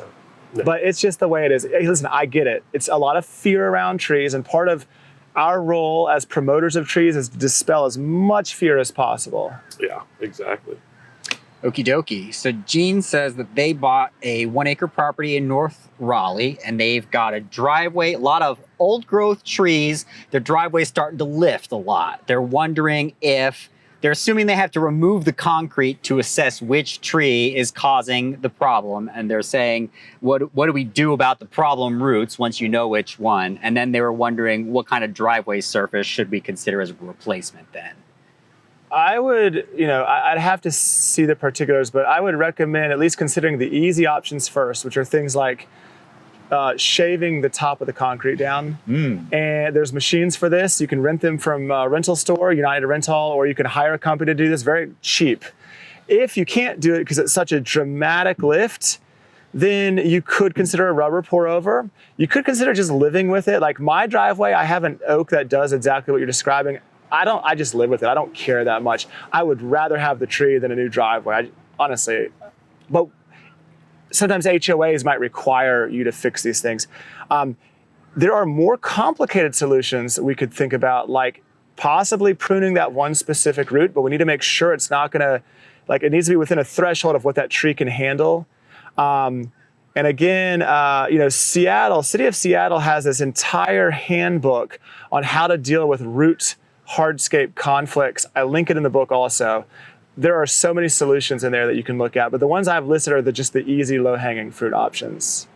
No. But it's just the way it is. Hey, listen, I get it. It's a lot of fear around trees, and part of our role as promoters of trees is to dispel as much fear as possible. Yeah, exactly. Okie dokie. So Gene says that they bought a 1-acre property in North Raleigh, and they've got a driveway, a lot of old growth trees. Their driveway's starting to lift a lot. They're wondering if, they're assuming they have to remove the concrete to assess which tree is causing the problem. And they're saying, what do we do about the problem roots once you know which one? And then they were wondering what kind of driveway surface should we consider as a replacement then? I would, I'd have to see the particulars, but I would recommend at least considering the easy options first, which are things like shaving the top of the concrete down. And there's machines for this. You can rent them from a rental store, United Rental, or you can hire a company to do this very cheap. If you can't do it because it's such a dramatic lift, then you could consider a rubber pour over. You could consider just living with it. Like my driveway, I have an oak that does exactly what you're describing. I just live with it. I don't care that much. I would rather have the tree than a new driveway, honestly. But sometimes HOAs might require you to fix these things. There are more complicated solutions that we could think about, like possibly pruning that one specific root, but we need to make sure it's not gonna, it needs to be within a threshold of what that tree can handle. And again, City of Seattle has this entire handbook on how to deal with root hardscape conflicts. I link it in the book also. There are so many solutions in there that you can look at, but the ones I've listed are just the easy, low-hanging fruit options.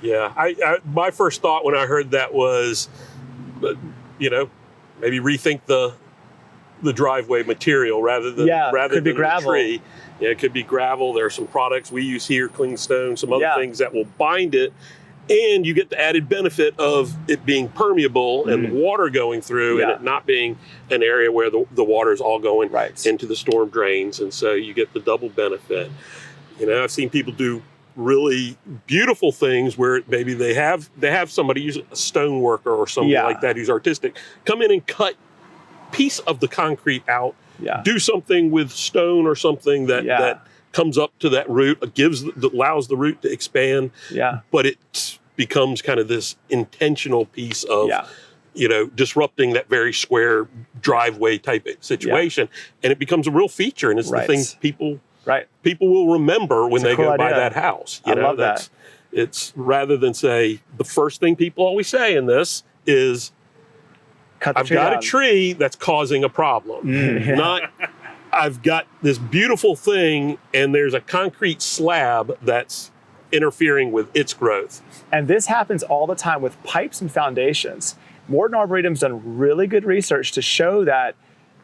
Yeah, my first thought when I heard that was, maybe rethink the driveway material rather than the gravel. Tree. Yeah, it could be gravel. There are some products we use here, Clingstone, some other things that will bind it. And you get the added benefit of it being permeable and water going through and it not being an area where the water is all going into the storm drains. And so you get the double benefit. I've seen people do really beautiful things where maybe they have somebody use a stone worker or something like that who's artistic, come in and cut piece of the concrete out, do something with stone or something that comes up to that root, allows the root to expand, but it becomes kind of this intentional piece of, disrupting that very square driveway type of situation, and it becomes a real feature, and it's the thing people will remember when they go by that house. I love that. It's rather than say, the first thing people always say in this is, I've got a tree that's causing a problem, not I've got this beautiful thing and there's a concrete slab that's interfering with its growth. And this happens all the time with pipes and foundations. Morton Arboretum's done really good research to show that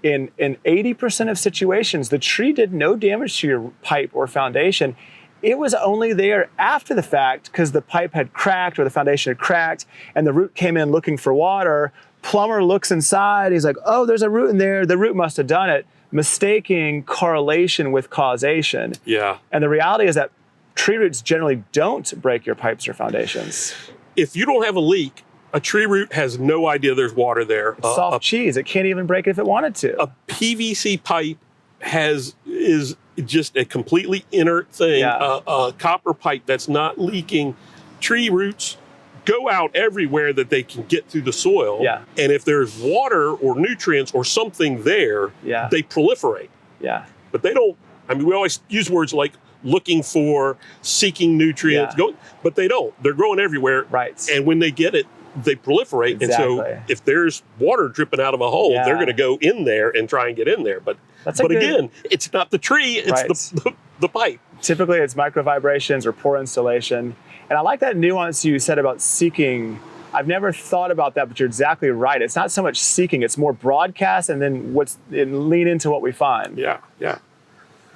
in 80% of situations, the tree did no damage to your pipe or foundation. It was only there after the fact because the pipe had cracked or the foundation had cracked and the root came in looking for water. Plumber looks inside. He's like, oh, there's a root in there. The root must have done it, mistaking correlation with causation. Yeah. And the reality is that tree roots generally don't break your pipes or foundations. If you don't have a leak, a tree root has no idea there's water there. It's soft cheese. It can't even break it if it wanted to. A PVC pipe is just a completely inert thing. Yeah. A copper pipe that's not leaking. Tree roots go out everywhere that they can get through the soil. Yeah. And if there's water or nutrients or something there, Yeah. they proliferate. Yeah. But they don't, I mean, we always use words like looking for, seeking nutrients, Yeah. but they don't. They're growing everywhere. Right. And when they get it, they proliferate. Exactly. And so if there's water dripping out of a hole, Yeah. they're going to go in there and try and get in there. But again, it's not the tree, it's Right. the pipe. Typically it's micro vibrations or poor installation. And I like that nuance you said about seeking. I've never thought about that, but you're exactly right. It's not so much seeking, it's more broadcast and then lean into what we find. Yeah, yeah.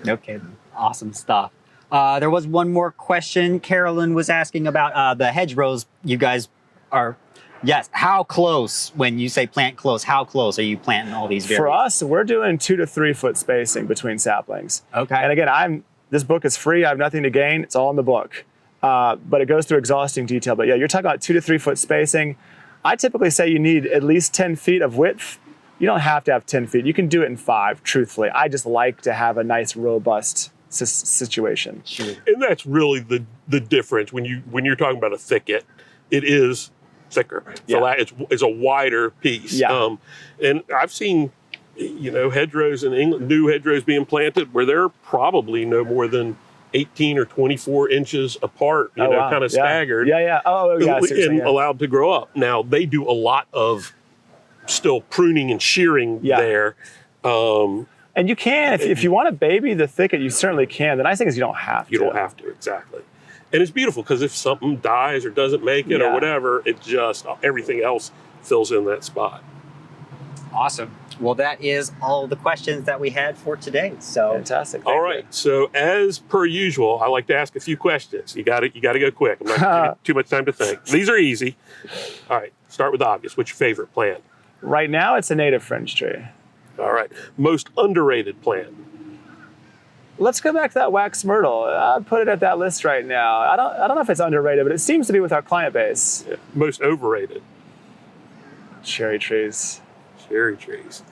Okay, awesome stuff. There was one more question. Carolyn was asking about the hedgerows. You guys are, yes, how close, when you say plant close, how close are you planting all these For varieties? us, we're doing 2 to 3 foot spacing between saplings. Okay. And again, this book is free. I have nothing to gain. It's all in the book. But it goes through exhausting detail. But yeah, you're talking about 2 to 3 foot spacing. I typically say you need at least 10 feet of width. You don't have to have 10 feet. You can do it in 5, truthfully. I just like to have a nice, robust situation. Sure. And that's really the difference when you're talking about a thicket. It is thicker. Yeah. It's a wider piece. Yeah. And I've seen, hedgerows in England, new hedgerows being planted where they're probably no more than 18 or 24 inches apart, Wow. kind of Yeah. staggered. Yeah. Oh, yeah. And allowed to grow up. Now they do a lot of still pruning and shearing Yeah. there. And you can, if you want to baby the thicket, you certainly can. The nice thing is you don't have to. You don't have to, exactly. And it's beautiful because if something dies or doesn't make it Yeah. or whatever, it just, everything else fills in that spot. Awesome. Well, that is all the questions that we had for today. So Fantastic. All right. So as per usual, I like to ask a few questions. You got to go quick. I'm not giving you too much time to think. These are easy. All right. Start with the obvious. What's your favorite plant? Right now, it's a native fringe tree. All right. Most underrated plant? Let's go back to that wax myrtle. I'd put it at that list right now. I don't know if it's underrated, but it seems to be with our client base. Yeah. Most overrated? Cherry trees. Cherry trees.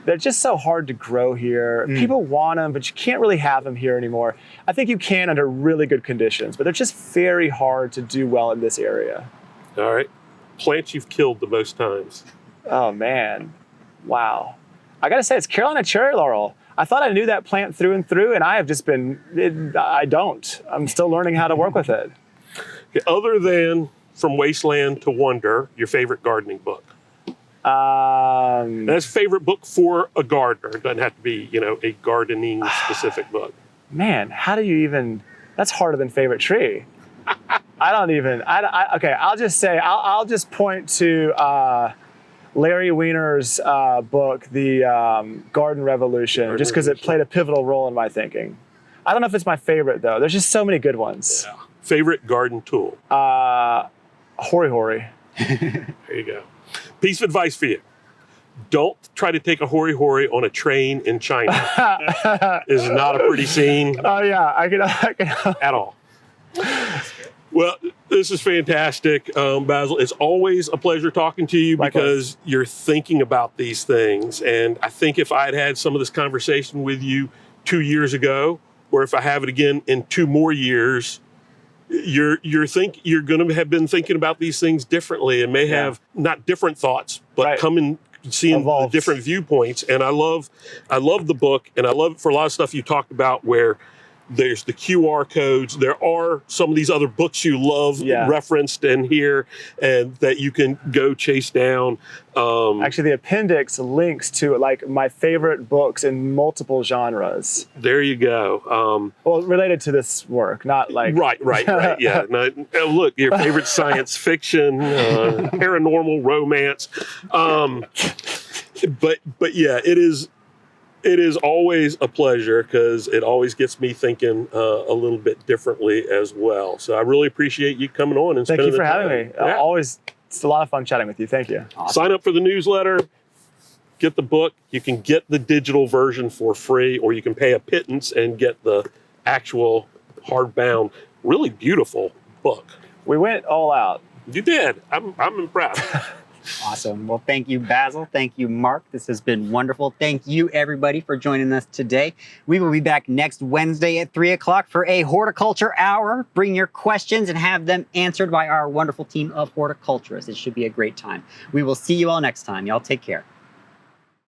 They're just so hard to grow here. People want them, but you can't really have them here anymore. I think you can under really good conditions, but they're just very hard to do well in this area. All right. Plants you've killed the most times? Oh, man. Wow. I got to say, it's Carolina cherry laurel. I thought I knew that plant through and through, and I have just I don't. I'm still learning how to work with it. Okay. Other than From Wasteland to Wonder, your favorite gardening book? That's favorite book for a gardener. It doesn't have to be, a gardening specific book. Man, how do you even, that's harder than favorite tree. Okay, I'll just say, I'll just point to Larry Wiener's book, The Garden Revolution, just because it played a pivotal role in my thinking. I don't know if it's my favorite, though. There's just so many good ones. Yeah. Favorite garden tool? Hori Hori. There you go. Piece of advice for you. Don't try to take a hori hori on a train in China. It's not a pretty scene. Oh, yeah. I can. At all. Well, this is fantastic, Basil. It's always a pleasure talking to you. Likewise. Because you're thinking about these things. And I think if I'd had some of this conversation with you 2 years ago, or if I have it again in 2 more years, you're going to have been thinking about these things differently and may have not different thoughts, but Right. come and seeing the different viewpoints. And I love the book, and I love it for a lot of stuff you talked about where there's the QR codes. There are some of these other books you love referenced in here, and that you can go chase down. Actually, the appendix links to like my favorite books in multiple genres. There you go. Well, related to this work, not like Right. Yeah. Look, your favorite science fiction, paranormal romance. But yeah, it is. It is always a pleasure because it always gets me thinking a little bit differently as well. So I really appreciate you coming on and Thank spending you for the time. having me. Yeah. Always, it's a lot of fun chatting with you. Thank you. Awesome. Sign up for the newsletter, get the book. You can get the digital version for free, or you can pay a pittance and get the actual hardbound, really beautiful book. We went all out. You did. I'm impressed. Awesome. Well, thank you, Basil. Thank you, Mark. This has been wonderful. Thank you, everybody, for joining us today. We will be back next Wednesday at 3 o'clock for a horticulture hour. Bring your questions and have them answered by our wonderful team of horticulturists. It should be a great time. We will see you all next time. Y'all take care.